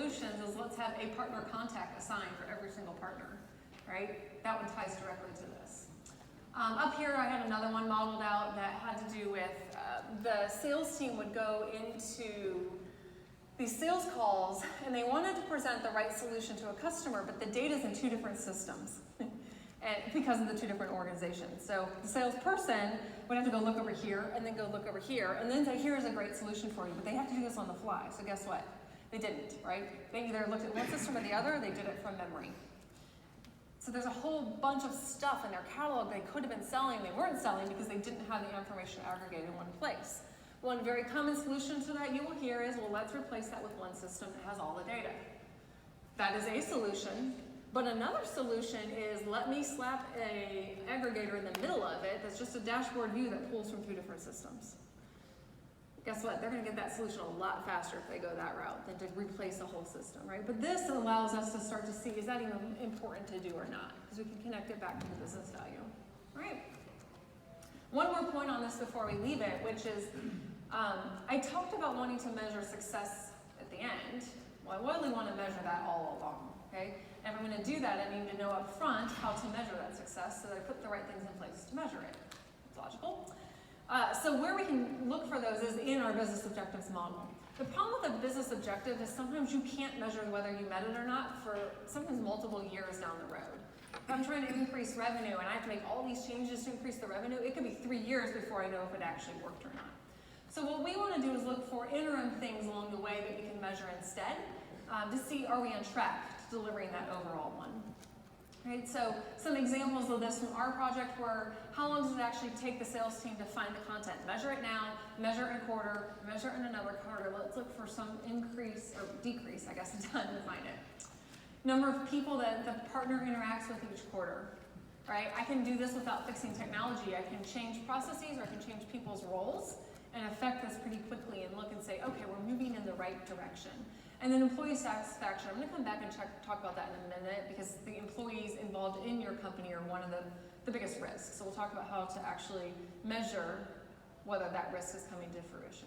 solutions is let's have a partner contact assigned for every single partner, right? That one ties directly to this. Up here I had another one modeled out that had to do with the sales team would go into these sales calls and they wanted to present the right solution to a customer, but the data's in two different systems and because of the two different organizations. So the salesperson would have to go look over here and then go look over here and then say, here's a great solution for you, but they have to do this on the fly. So guess what? They didn't, right? They either looked at one system or the other, or they did it from memory. So there's a whole bunch of stuff in their catalog they could have been selling, they weren't selling because they didn't have the information aggregated in one place. One very common solution to that you will hear is, well, let's replace that with one system that has all the data. That is a solution, but another solution is let me slap an aggregator in the middle of it that's just a dashboard view that pulls from two different systems. Guess what? They're going to get that solution a lot faster if they go that route than to replace the whole system, right? But this allows us to start to see, is that even important to do or not? Because we can connect it back to the business value, right? One more point on this before we leave it, which is I talked about wanting to measure success at the end. Well, I really want to measure that all along, okay? And if I'm going to do that, I need to know up front how to measure that success so that I put the right things in place to measure it. It's logical. So where we can look for those is in our business objectives model. The problem with a business objective is sometimes you can't measure whether you met it or not for sometimes multiple years down the road. If I'm trying to increase revenue and I have to make all these changes to increase the revenue, it could be 3 years before I know if it actually worked or not. So what we want to do is look for interim things along the way that we can measure instead to see are we on track to delivering that overall one. Right, so some examples of this from our project were how long does it actually take the sales team to find the content? Measure it now, measure it in a quarter, measure it in another quarter. Let's look for some increase or decrease, I guess, in time to find it. Number of people that the partner interacts with each quarter. Right? I can do this without fixing technology. I can change processes or I can change people's roles and affect this pretty quickly and look and say, okay, we're moving in the right direction. And then employee satisfaction, I'm going to come back and talk about that in a minute because the employees involved in your company are one of the biggest risks. So we'll talk about how to actually measure whether that risk is coming to fruition.